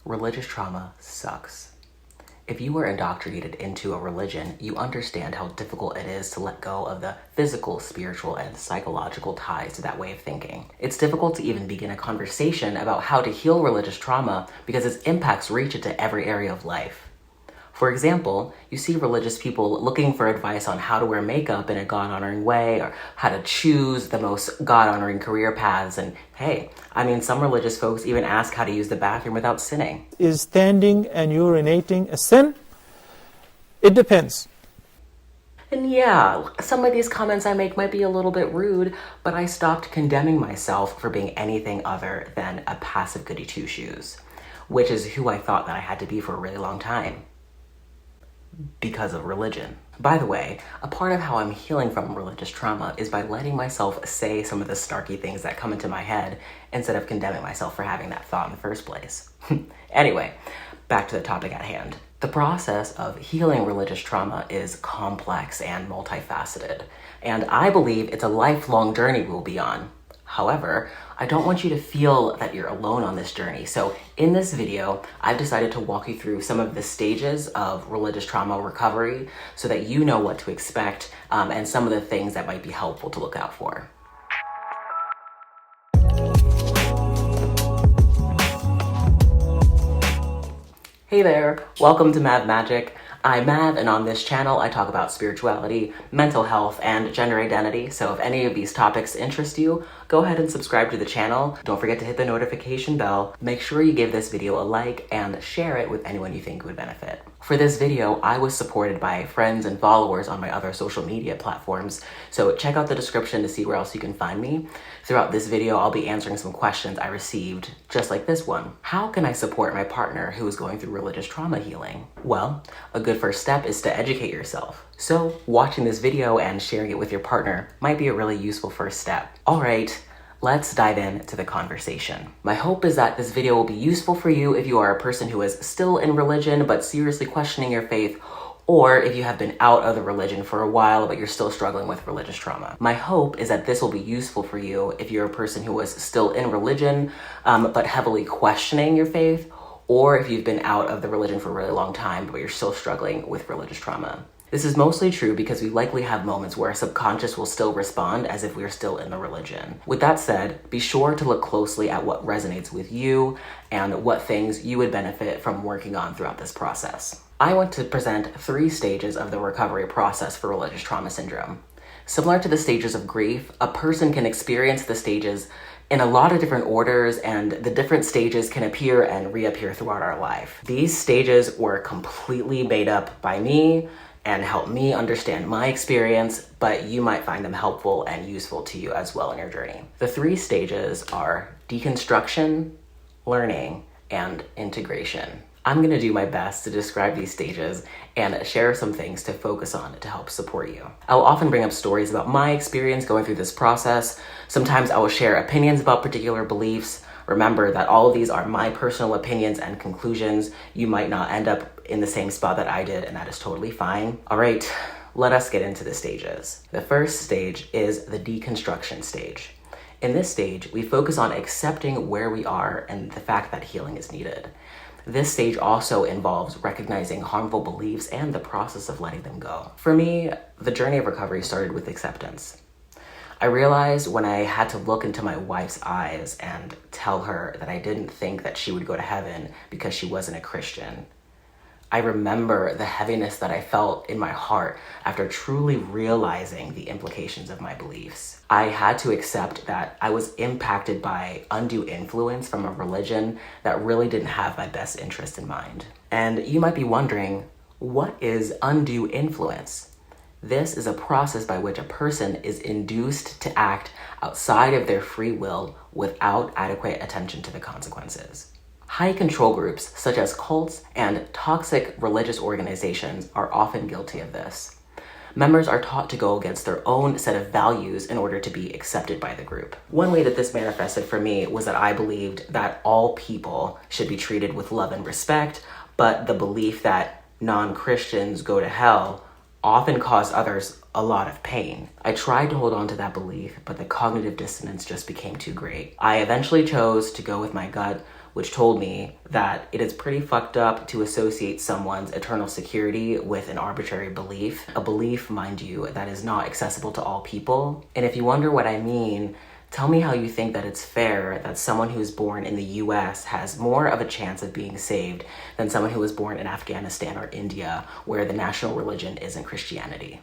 Religious trauma sucks. If you were indoctrinated into a religion, you understand how difficult it is to let go of the physical, spiritual, and psychological ties to that way of thinking. It's difficult to even begin a conversation about how to heal religious trauma because its impacts reach into every area of life. For example, you see religious people looking for advice on how to wear makeup in a God-honoring way or how to choose the most God-honoring career paths. And hey, some religious folks even ask how to use the bathroom without sinning. Is standing and urinating a sin? It depends. And yeah, some of these comments I make might be a little bit rude, but I stopped condemning myself for being anything other than a passive goody two-shoes, which is who I thought that I had to be for a really long time. Because of religion. By the way, a part of how I'm healing from religious trauma is by letting myself say some of the snarky things that come into my head instead of condemning myself for having that thought in the first place. Anyway, back to the topic at hand. The process of healing religious trauma is complex and multifaceted, and I believe it's a lifelong journey we'll be on. However, I don't want you to feel that you're alone on this journey. So in this video, I've decided to walk you through some of the stages of religious trauma recovery so that you know what to expect and some of the things that might be helpful to look out for. Hey there, welcome to Mav Magic. I'm Mav, and on this channel, I talk about spirituality, mental health, and gender identity. So if any of these topics interest you, go ahead and subscribe to the channel. Don't forget to hit the notification bell. Make sure you give this video a like and share it with anyone you think would benefit. For this video, I was supported by friends and followers on my other social media platforms, so check out the description to see where else you can find me. Throughout this video, I'll be answering some questions I received, just like this one. How can I support my partner who is going through religious trauma healing? Well, a good first step is to educate yourself. So watching this video and sharing it with your partner might be a really useful first step. All right, let's dive into the conversation. My hope is that this video will be useful for you if you are a person who is still in religion but seriously questioning your faith, or if you have been out of the religion for a while but you're still struggling with religious trauma. My hope is that this will be useful for you if you're a person who is still in religion but heavily questioning your faith, or if you've been out of the religion for a really long time but you're still struggling with religious trauma. This is mostly true because we likely have moments where our subconscious will still respond as if we are still in the religion. With that said, be sure to look closely at what resonates with you and what things you would benefit from working on throughout this process. I want to present 3 stages of the recovery process for religious trauma syndrome. Similar to the stages of grief, a person can experience the stages in a lot of different orders, and the different stages can appear and reappear throughout our life. These stages were completely made up by me and help me understand my experience, but you might find them helpful and useful to you as well in your journey. The 3 stages are deconstruction, learning, and integration. I'm gonna do my best to describe these stages and share some things to focus on to help support you. I'll often bring up stories about my experience going through this process. Sometimes I will share opinions about particular beliefs. Remember that all of these are my personal opinions and conclusions. You might not end up in the same spot that I did, and that is totally fine. All right, let us get into the stages. The first stage is the deconstruction stage. In this stage, we focus on accepting where we are and the fact that healing is needed. This stage also involves recognizing harmful beliefs and the process of letting them go. For me, the journey of recovery started with acceptance. I realized when I had to look into my wife's eyes and tell her that I didn't think that she would go to heaven because she wasn't a Christian. I remember the heaviness that I felt in my heart after truly realizing the implications of my beliefs. I had to accept that I was impacted by undue influence from a religion that really didn't have my best interest in mind. And you might be wondering, what is undue influence? This is a process by which a person is induced to act outside of their free will without adequate attention to the consequences. High control groups, such as cults and toxic religious organizations, are often guilty of this. Members are taught to go against their own set of values in order to be accepted by the group. One way that this manifested for me was that I believed that all people should be treated with love and respect, but the belief that non-Christians go to hell often caused others a lot of pain. I tried to hold on to that belief, but the cognitive dissonance just became too great. I eventually chose to go with my gut, which told me that it is pretty fucked up to associate someone's eternal security with an arbitrary belief. A belief, mind you, that is not accessible to all people. And if you wonder what I mean, tell me how you think that it's fair that someone who's born in the US has more of a chance of being saved than someone who was born in Afghanistan or India, where the national religion isn't Christianity.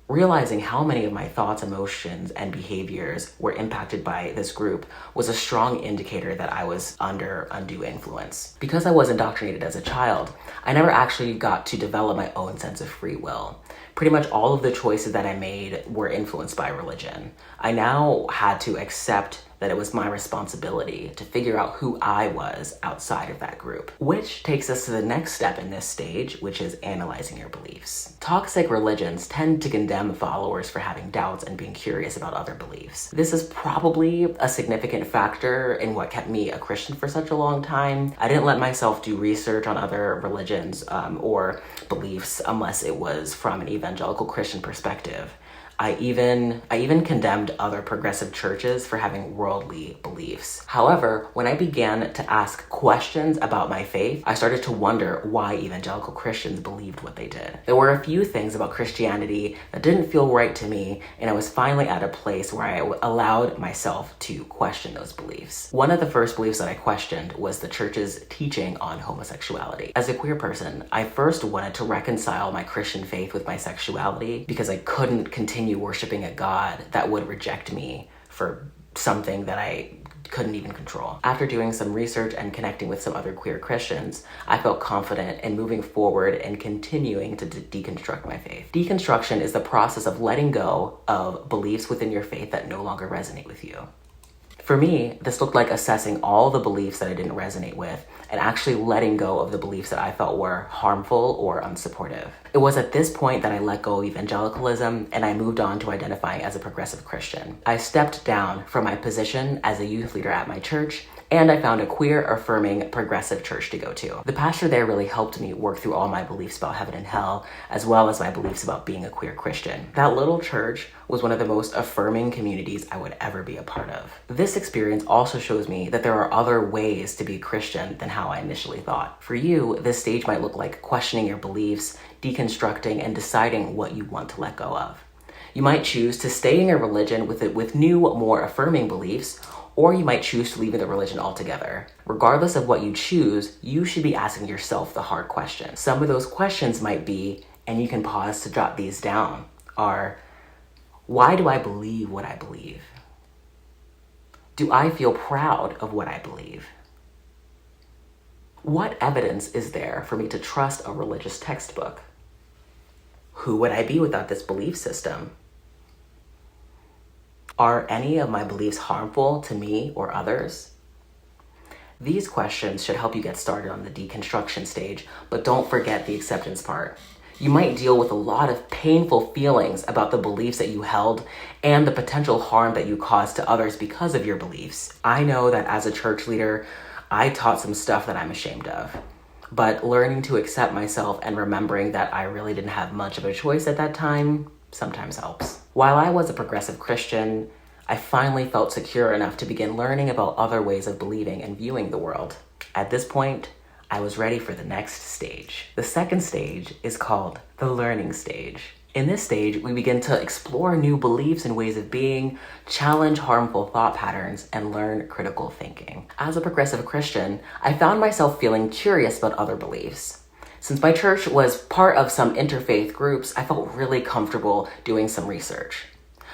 Realizing how many of my thoughts, emotions, and behaviors were impacted by this group was a strong indicator that I was under undue influence. Because I was indoctrinated as a child, I never actually got to develop my own sense of free will. Pretty much all of the choices that I made were influenced by religion. I now had to accept that it was my responsibility to figure out who I was outside of that group. Which takes us to the next step in this stage, which is analyzing your beliefs. Toxic religions tend to condemn followers for having doubts and being curious about other beliefs. This is probably a significant factor in what kept me a Christian for such a long time. I didn't let myself do research on other religions or beliefs unless it was from an evangelical Christian perspective. I even condemned other progressive churches for having worldly beliefs. However, when I began to ask questions about my faith, I started to wonder why evangelical Christians believed what they did. There were a few things about Christianity that didn't feel right to me, and I was finally at a place where I allowed myself to question those beliefs. One of the first beliefs that I questioned was the church's teaching on homosexuality. As a queer person, I first wanted to reconcile my Christian faith with my sexuality because I couldn't continue worshiping a God that would reject me for something that I couldn't even control. After doing some research and connecting with some other queer Christians, I felt confident in moving forward and continuing to deconstruct my faith. Deconstruction is the process of letting go of beliefs within your faith that no longer resonate with you. For me, this looked like assessing all the beliefs that I didn't resonate with and actually letting go of the beliefs that I felt were harmful or unsupportive. It was at this point that I let go of evangelicalism and I moved on to identifying as a progressive Christian. I stepped down from my position as a youth leader at my church, and I found a queer, affirming, progressive church to go to. The pastor there really helped me work through all my beliefs about heaven and hell, as well as my beliefs about being a queer Christian. That little church was one of the most affirming communities I would ever be a part of. This experience also shows me that there are other ways to be Christian than how I initially thought. For you, this stage might look like questioning your beliefs, deconstructing, and deciding what you want to let go of. You might choose to stay in your religion with new, more affirming beliefs, or you might choose to leave the religion altogether. Regardless of what you choose, you should be asking yourself the hard questions. Some of those questions might be, and you can pause to jot these down, are, why do I believe what I believe? Do I feel proud of what I believe? What evidence is there for me to trust a religious textbook? Who would I be without this belief system? Are any of my beliefs harmful to me or others? These questions should help you get started on the deconstruction stage, but don't forget the acceptance part. You might deal with a lot of painful feelings about the beliefs that you held and the potential harm that you caused to others because of your beliefs. I know that as a church leader, I taught some stuff that I'm ashamed of. But learning to accept myself and remembering that I really didn't have much of a choice at that time sometimes helps. While I was a progressive Christian, I finally felt secure enough to begin learning about other ways of believing and viewing the world. At this point, I was ready for the next stage. The second stage is called the learning stage. In this stage, we begin to explore new beliefs and ways of being, challenge harmful thought patterns, and learn critical thinking. As a progressive Christian, I found myself feeling curious about other beliefs. Since my church was part of some interfaith groups, I felt really comfortable doing some research.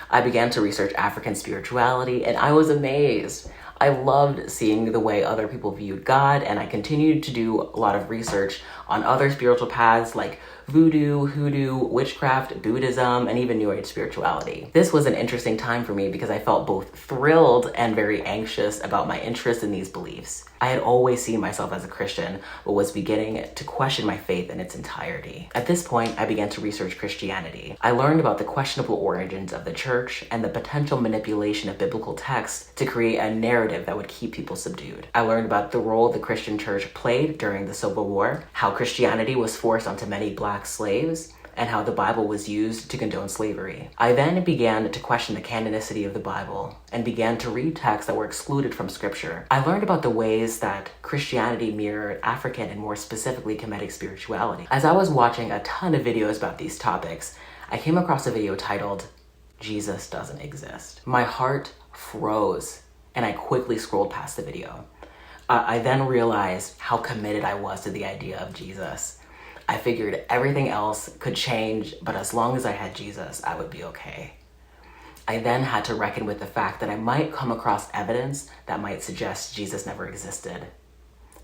I began to research African spirituality, and I was amazed. I loved seeing the way other people viewed God, and I continued to do a lot of research on other spiritual paths like voodoo, hoodoo, witchcraft, Buddhism, and even New Age spirituality. This was an interesting time for me because I felt both thrilled and very anxious about my interest in these beliefs. I had always seen myself as a Christian, but was beginning to question my faith in its entirety. At this point, I began to research Christianity. I learned about the questionable origins of the church and the potential manipulation of biblical texts to create a narrative that would keep people subdued. I learned about the role the Christian church played during the Civil War, how Christianity was forced onto many Black slaves, and how the Bible was used to condone slavery. I then began to question the canonicity of the Bible and began to read texts that were excluded from Scripture. I learned about the ways that Christianity mirrored African and more specifically Kemetic spirituality. As I was watching a ton of videos about these topics, I came across a video titled, "Jesus Doesn't Exist." My heart froze and I quickly scrolled past the video. I then realized how committed I was to the idea of Jesus. I figured everything else could change, but as long as I had Jesus, I would be okay. I then had to reckon with the fact that I might come across evidence that might suggest Jesus never existed.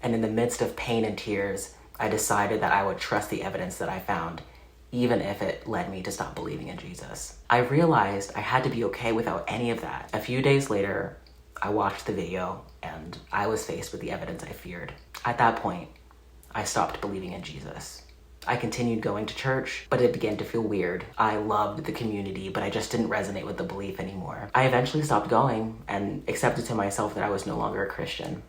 And in the midst of pain and tears, I decided that I would trust the evidence that I found, even if it led me to stop believing in Jesus. I realized I had to be okay without any of that. A few days later, I watched the video and I was faced with the evidence I feared. At that point, I stopped believing in Jesus. I continued going to church, but it began to feel weird. I loved the community, but I just didn't resonate with the belief anymore. I eventually stopped going and accepted to myself that I was no longer a Christian.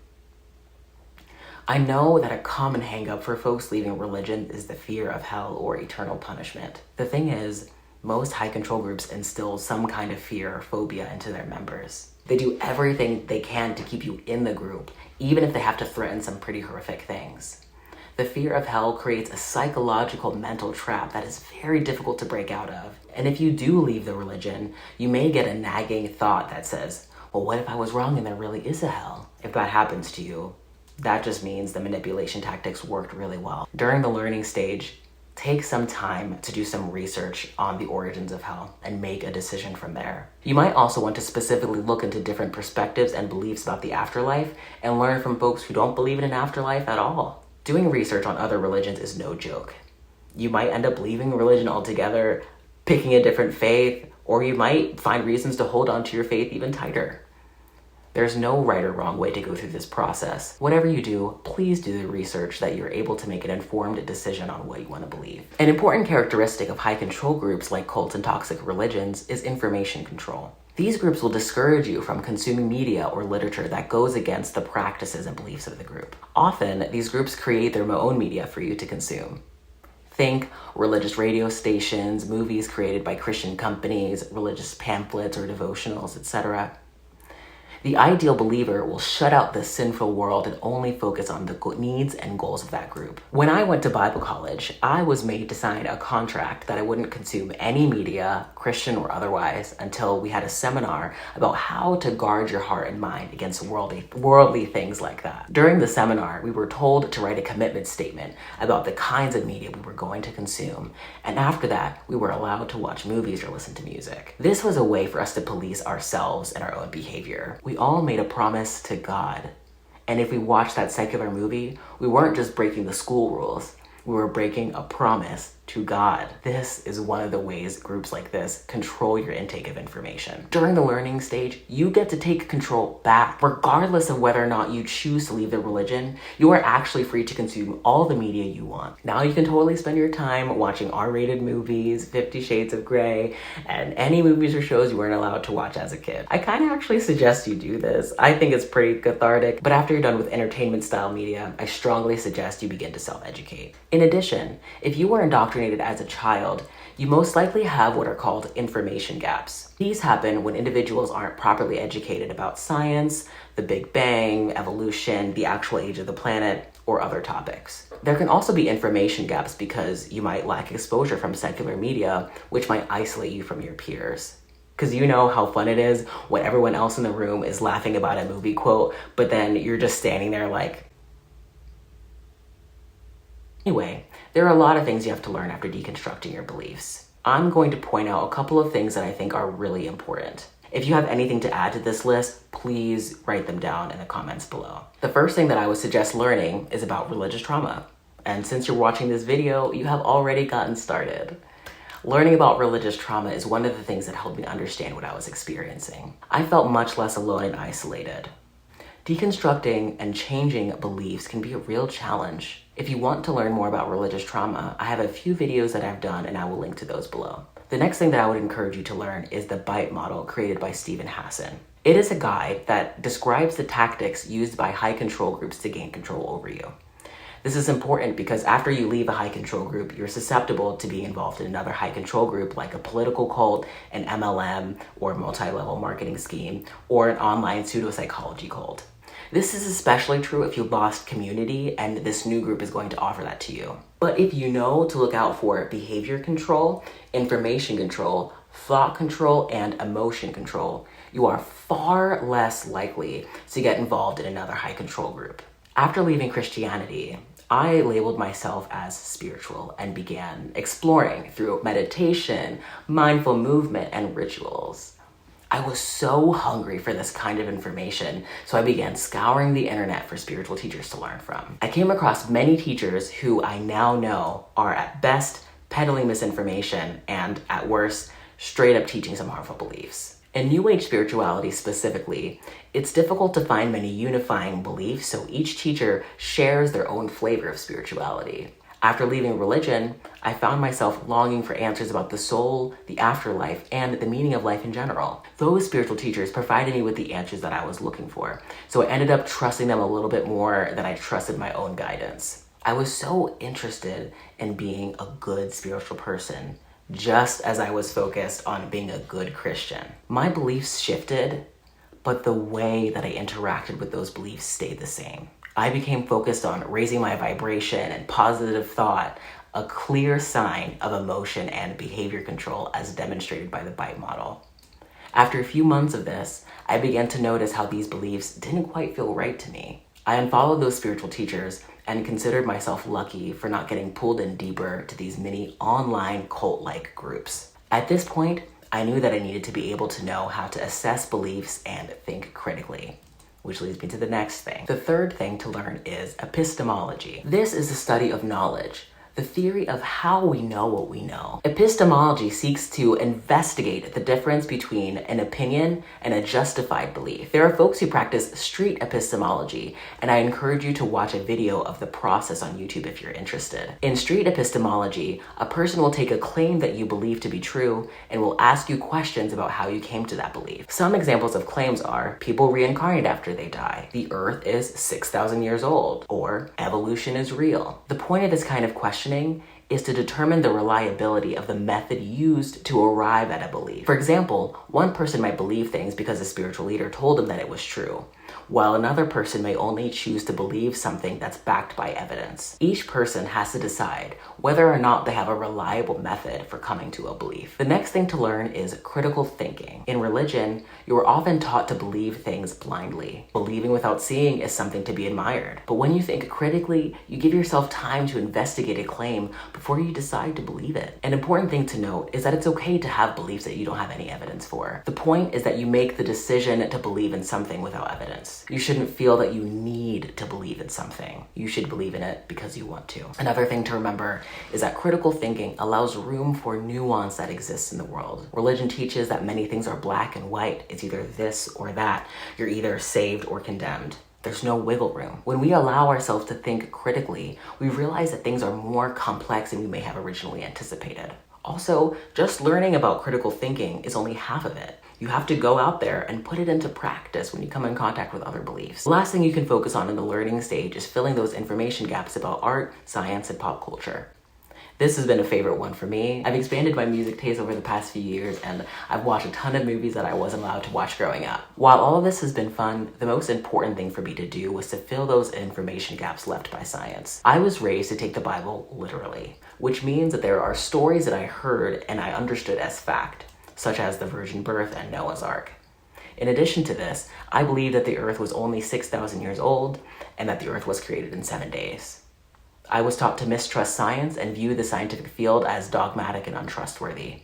I know that a common hang-up for folks leaving religion is the fear of hell or eternal punishment. The thing is, most high-control groups instill some kind of fear or phobia into their members. They do everything they can to keep you in the group, even if they have to threaten some pretty horrific things. The fear of hell creates a psychological mental trap that is very difficult to break out of. And if you do leave the religion, you may get a nagging thought that says, well, what if I was wrong and there really is a hell? If that happens to you, that just means the manipulation tactics worked really well. During the learning stage, take some time to do some research on the origins of hell and make a decision from there. You might also want to specifically look into different perspectives and beliefs about the afterlife and learn from folks who don't believe in an afterlife at all. Doing research on other religions is no joke. You might end up leaving religion altogether, picking a different faith, or you might find reasons to hold on to your faith even tighter. There's no right or wrong way to go through this process. Whatever you do, please do the research that you're able to make an informed decision on what you want to believe. An important characteristic of high control groups like cults and toxic religions is information control. These groups will discourage you from consuming media or literature that goes against the practices and beliefs of the group. Often, these groups create their own media for you to consume. Think religious radio stations, movies created by Christian companies, religious pamphlets or devotionals, etc. The ideal believer will shut out the sinful world and only focus on the needs and goals of that group. When I went to Bible college, I was made to sign a contract that I wouldn't consume any media, Christian or otherwise, until we had a seminar about how to guard your heart and mind against worldly things like that. During the seminar, we were told to write a commitment statement about the kinds of media we were going to consume, and after that, we were allowed to watch movies or listen to music. This was a way for us to police ourselves and our own behavior. We all made a promise to God. And if we watched that secular movie, we weren't just breaking the school rules. We were breaking a promise to God. This is one of the ways groups like this control your intake of information. During the learning stage, you get to take control back. Regardless of whether or not you choose to leave the religion, you are actually free to consume all the media you want. Now you can totally spend your time watching R-rated movies, 50 Shades of Grey, and any movies or shows you weren't allowed to watch as a kid. I kind of actually suggest you do this. I think it's pretty cathartic, but after you're done with entertainment style media, I strongly suggest you begin to self-educate. In addition, if you were indoctrinated as a child, you most likely have what are called information gaps. These happen when individuals aren't properly educated about science, the Big Bang, evolution, the actual age of the planet, or other topics. There can also be information gaps because you might lack exposure from secular media, which might isolate you from your peers. Because you know how fun it is when everyone else in the room is laughing about a movie quote, but then you're just standing there like... Anyway, there are a lot of things you have to learn after deconstructing your beliefs. I'm going to point out a couple of things that I think are really important. If you have anything to add to this list, please write them down in the comments below. The first thing that I would suggest learning is about religious trauma. And since you're watching this video, you have already gotten started. Learning about religious trauma is one of the things that helped me understand what I was experiencing. I felt much less alone and isolated. Deconstructing and changing beliefs can be a real challenge. If you want to learn more about religious trauma, I have a few videos that I've done and I will link to those below. The next thing that I would encourage you to learn is the BITE model created by Stephen Hassan. It is a guide that describes the tactics used by high control groups to gain control over you. This is important because after you leave a high control group, you're susceptible to being involved in another high control group like a political cult, an MLM, or a multi-level marketing scheme, or an online pseudopsychology cult. This is especially true if you lost community, and this new group is going to offer that to you. But if you know to look out for behavior control, information control, thought control, and emotion control, you are far less likely to get involved in another high control group. After leaving Christianity, I labeled myself as spiritual and began exploring through meditation, mindful movement, and rituals. I was so hungry for this kind of information, so I began scouring the internet for spiritual teachers to learn from. I came across many teachers who I now know are at best peddling misinformation and at worst straight up teaching some harmful beliefs. In New Age spirituality specifically, it's difficult to find many unifying beliefs, so each teacher shares their own flavor of spirituality. After leaving religion, I found myself longing for answers about the soul, the afterlife, and the meaning of life in general. Those spiritual teachers provided me with the answers that I was looking for, so I ended up trusting them a little bit more than I trusted my own guidance. I was so interested in being a good spiritual person, just as I was focused on being a good Christian. My beliefs shifted, but the way that I interacted with those beliefs stayed the same. I became focused on raising my vibration and positive thought, a clear sign of emotion and behavior control as demonstrated by the BITE model. After a few months of this, I began to notice how these beliefs didn't quite feel right to me. I unfollowed those spiritual teachers and considered myself lucky for not getting pulled in deeper to these mini online cult-like groups. At this point, I knew that I needed to be able to know how to assess beliefs and think critically. Which leads me to the next thing. The third thing to learn is epistemology. This is the study of knowledge, the theory of how we know what we know. Epistemology seeks to investigate the difference between an opinion and a justified belief. There are folks who practice street epistemology, and I encourage you to watch a video of the process on YouTube if you're interested. In street epistemology, a person will take a claim that you believe to be true and will ask you questions about how you came to that belief. Some examples of claims are people reincarnate after they die, the earth is 6,000 years old, or evolution is real. The point of this kind of questioning is to determine the reliability of the method used to arrive at a belief. For example, one person might believe things because a spiritual leader told them that it was true, while another person may only choose to believe something that's backed by evidence. Each person has to decide whether or not they have a reliable method for coming to a belief. The next thing to learn is critical thinking. In religion, you are often taught to believe things blindly. Believing without seeing is something to be admired. But when you think critically, you give yourself time to investigate a claim before you decide to believe it. An important thing to note is that it's okay to have beliefs that you don't have any evidence for. The point is that you make the decision to believe in something without evidence. You shouldn't feel that you need to believe in something. You should believe in it because you want to. Another thing to remember is that critical thinking allows room for nuance that exists in the world. Religion teaches that many things are black and white. It's either this or that. You're either saved or condemned. There's no wiggle room. When we allow ourselves to think critically, we realize that things are more complex than we may have originally anticipated. Also, just learning about critical thinking is only half of it. You have to go out there and put it into practice when you come in contact with other beliefs. The last thing you can focus on in the learning stage is filling those information gaps about art, science, and pop culture. This has been a favorite one for me. I've expanded my music taste over the past few years, and I've watched a ton of movies that I wasn't allowed to watch growing up. While all of this has been fun, the most important thing for me to do was to fill those information gaps left by science. I was raised to take the Bible literally, which means that there are stories that I heard and I understood as fact, such as the virgin birth and Noah's Ark. In addition to this, I believe that the earth was only 6,000 years old and that the earth was created in 7 days. I was taught to mistrust science and view the scientific field as dogmatic and untrustworthy.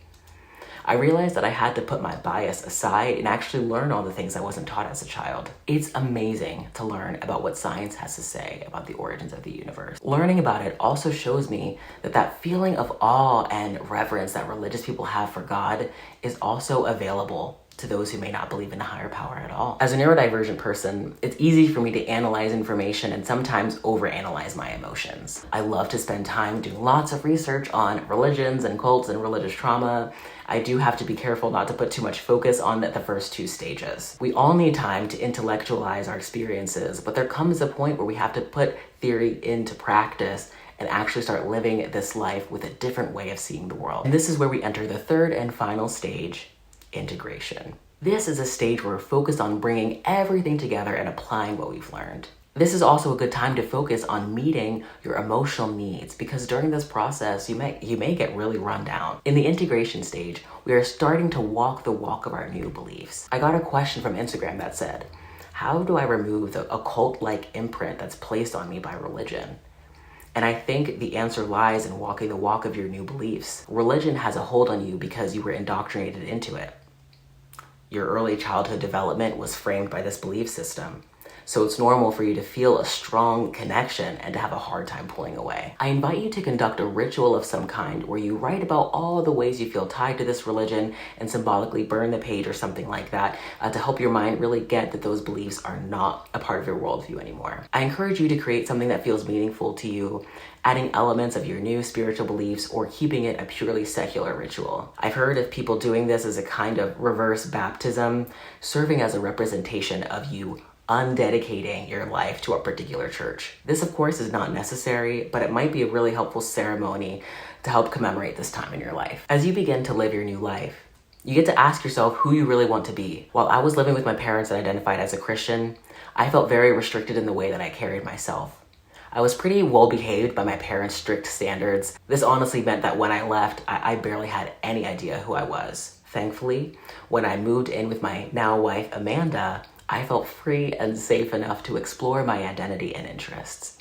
I realized that I had to put my bias aside and actually learn all the things I wasn't taught as a child. It's amazing to learn about what science has to say about the origins of the universe. Learning about it also shows me that that feeling of awe and reverence that religious people have for God is also available to those who may not believe in a higher power at all. As a neurodivergent person, it's easy for me to analyze information and sometimes overanalyze my emotions. I love to spend time doing lots of research on religions and cults and religious trauma. I do have to be careful not to put too much focus on the first two stages. We all need time to intellectualize our experiences, but there comes a point where we have to put theory into practice and actually start living this life with a different way of seeing the world. And this is where we enter the third and final stage, integration. This is a stage where we're focused on bringing everything together and applying what we've learned. This is also a good time to focus on meeting your emotional needs, because during this process, you may get really run down. In the integration stage, we are starting to walk the walk of our new beliefs. I got a question from Instagram that said, how do I remove the occult-like imprint that's placed on me by religion? And I think the answer lies in walking the walk of your new beliefs. Religion has a hold on you because you were indoctrinated into it. Your early childhood development was framed by this belief system. So it's normal for you to feel a strong connection and to have a hard time pulling away. I invite you to conduct a ritual of some kind where you write about all the ways you feel tied to this religion and symbolically burn the page or something like that to help your mind really get that those beliefs are not a part of your worldview anymore. I encourage you to create something that feels meaningful to you, adding elements of your new spiritual beliefs or keeping it a purely secular ritual. I've heard of people doing this as a kind of reverse baptism, serving as a representation of you undedicating your life to a particular church. This, of course, is not necessary, but it might be a really helpful ceremony to help commemorate this time in your life. As you begin to live your new life, you get to ask yourself who you really want to be. While I was living with my parents and identified as a Christian, I felt very restricted in the way that I carried myself. I was pretty well behaved by my parents' strict standards. This honestly meant that when I left, I barely had any idea who I was. Thankfully, when I moved in with my now wife, Amanda, I felt free and safe enough to explore my identity and interests.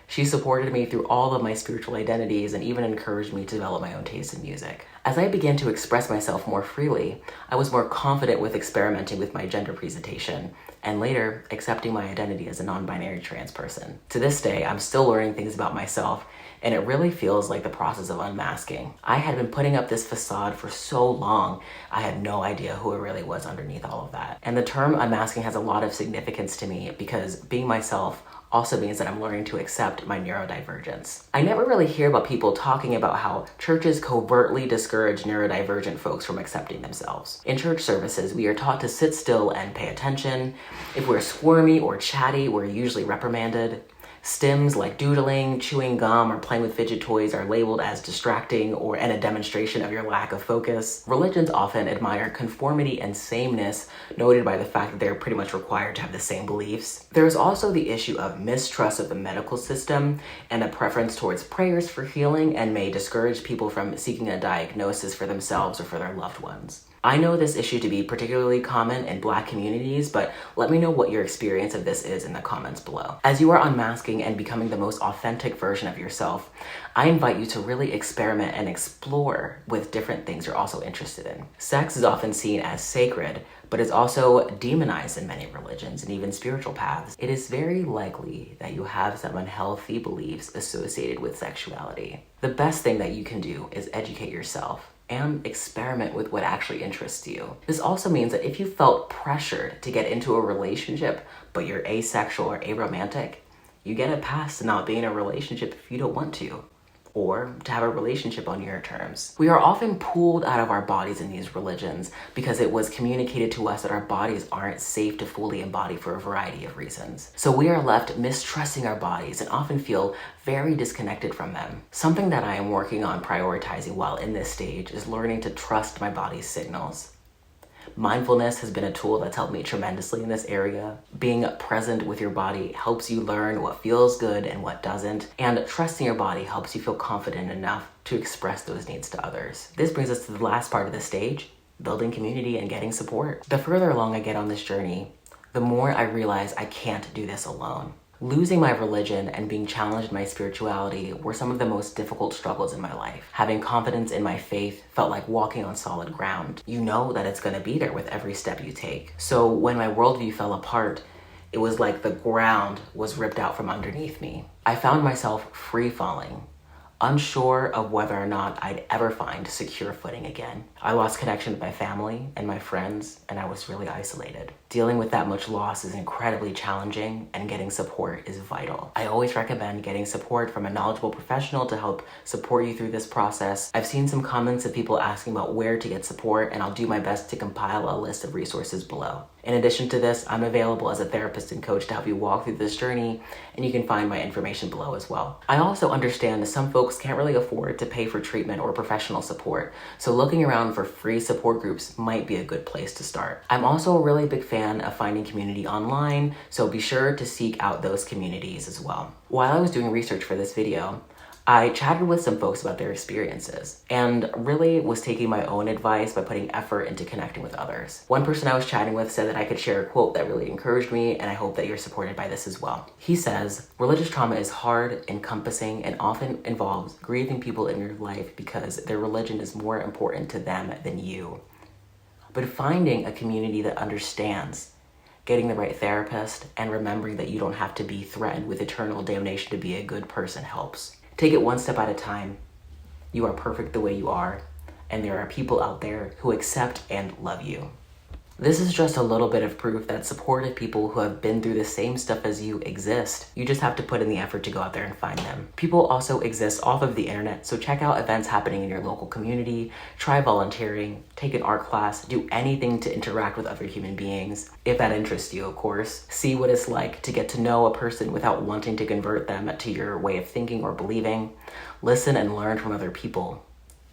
She supported me through all of my spiritual identities and even encouraged me to develop my own taste in music. As I began to express myself more freely, I was more confident with experimenting with my gender presentation, and later accepting my identity as a non-binary trans person. To this day, I'm still learning things about myself, and it really feels like the process of unmasking. I had been putting up this facade for so long, I had no idea who it really was underneath all of that. And the term unmasking has a lot of significance to me because being myself also means that I'm learning to accept my neurodivergence. I never really hear about people talking about how churches covertly discourage neurodivergent folks from accepting themselves. In church services, we are taught to sit still and pay attention. If we're squirmy or chatty, we're usually reprimanded. Stims like doodling, chewing gum, or playing with fidget toys are labeled as distracting and a demonstration of your lack of focus. Religions often admire conformity and sameness, noted by the fact that they're pretty much required to have the same beliefs. There's also the issue of mistrust of the medical system and a preference towards prayers for healing, and may discourage people from seeking a diagnosis for themselves or for their loved ones. I know this issue to be particularly common in Black communities, but let me know what your experience of this is in the comments below. As you are unmasking and becoming the most authentic version of yourself, I invite you to really experiment and explore with different things you're also interested in. Sex is often seen as sacred, but is also demonized in many religions and even spiritual paths. It is very likely that you have some unhealthy beliefs associated with sexuality. The best thing that you can do is educate yourself and experiment with what actually interests you. This also means that if you felt pressured to get into a relationship, but you're asexual or aromantic, you get a pass to not be in a relationship if you don't want to, or to have a relationship on your terms. We are often pulled out of our bodies in these religions because it was communicated to us that our bodies aren't safe to fully embody for a variety of reasons. So we are left mistrusting our bodies and often feel very disconnected from them. Something that I am working on prioritizing while in this stage is learning to trust my body's signals. Mindfulness has been a tool that's helped me tremendously in this area. Being present with your body helps you learn what feels good and what doesn't, and trusting your body helps you feel confident enough to express those needs to others. This brings us to the last part of the stage, building community and getting support. The further along I get on this journey, the more I realize I can't do this alone. Losing my religion and being challenged in my spirituality were some of the most difficult struggles in my life. Having confidence in my faith felt like walking on solid ground. You know that it's gonna be there with every step you take. So when my worldview fell apart, it was like the ground was ripped out from underneath me. I found myself free falling, unsure of whether or not I'd ever find secure footing again. I lost connection with my family and my friends, and I was really isolated. Dealing with that much loss is incredibly challenging, and getting support is vital. I always recommend getting support from a knowledgeable professional to help support you through this process. I've seen some comments of people asking about where to get support, and I'll do my best to compile a list of resources below. In addition to this, I'm available as a therapist and coach to help you walk through this journey, and you can find my information below as well. I also understand that some folks can't really afford to pay for treatment or professional support, so looking around for free support groups might be a good place to start. I'm also a really big fan of finding community online, so be sure to seek out those communities as well. While I was doing research for this video, I chatted with some folks about their experiences and really was taking my own advice by putting effort into connecting with others. One person I was chatting with said that I could share a quote that really encouraged me, and I hope that you're supported by this as well. He says, "Religious trauma is hard, encompassing, and often involves grieving people in your life because their religion is more important to them than you. But finding a community that understands, getting the right therapist, and remembering that you don't have to be threatened with eternal damnation to be a good person helps. Take it one step at a time. You are perfect the way you are, and there are people out there who accept and love you." This is just a little bit of proof that supportive people who have been through the same stuff as you exist. You just have to put in the effort to go out there and find them. People also exist off of the internet, so check out events happening in your local community, try volunteering, take an art class, do anything to interact with other human beings, if that interests you, of course. See what it's like to get to know a person without wanting to convert them to your way of thinking or believing. Listen and learn from other people.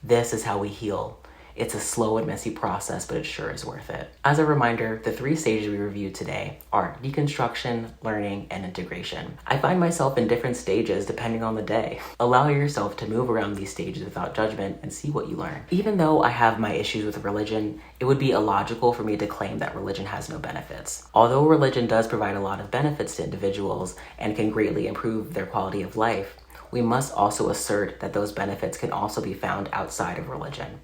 This is how we heal. It's a slow and messy process, but it sure is worth it. As a reminder, the 3 stages we reviewed today are deconstruction, learning, and integration. I find myself in different stages depending on the day. Allow yourself to move around these stages without judgment and see what you learn. Even though I have my issues with religion, it would be illogical for me to claim that religion has no benefits. Although religion does provide a lot of benefits to individuals and can greatly improve their quality of life, we must also assert that those benefits can also be found outside of religion.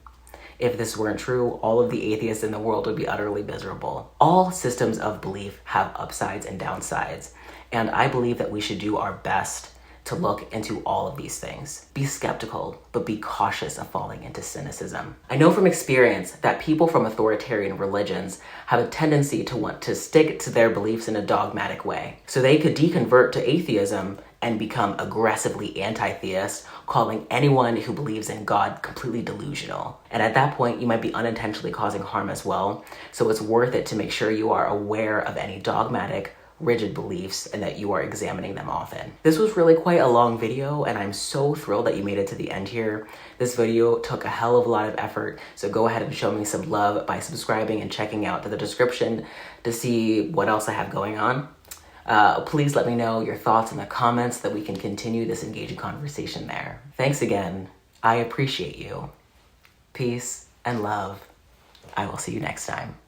If this weren't true, all of the atheists in the world would be utterly miserable. All systems of belief have upsides and downsides, and I believe that we should do our best to look into all of these things. Be skeptical, but be cautious of falling into cynicism. I know from experience that people from authoritarian religions have a tendency to want to stick to their beliefs in a dogmatic way. So they could deconvert to atheism and become aggressively anti-theist, calling anyone who believes in God completely delusional. And at that point, you might be unintentionally causing harm as well. So it's worth it to make sure you are aware of any dogmatic, rigid beliefs and that you are examining them often. This was really quite a long video, and I'm so thrilled that you made it to the end here. This video took a hell of a lot of effort, so go ahead and show me some love by subscribing and checking out the description to see what else I have going on. Please let me know your thoughts in the comments so that we can continue this engaging conversation there. Thanks again. I appreciate you. Peace and love. I will see you next time.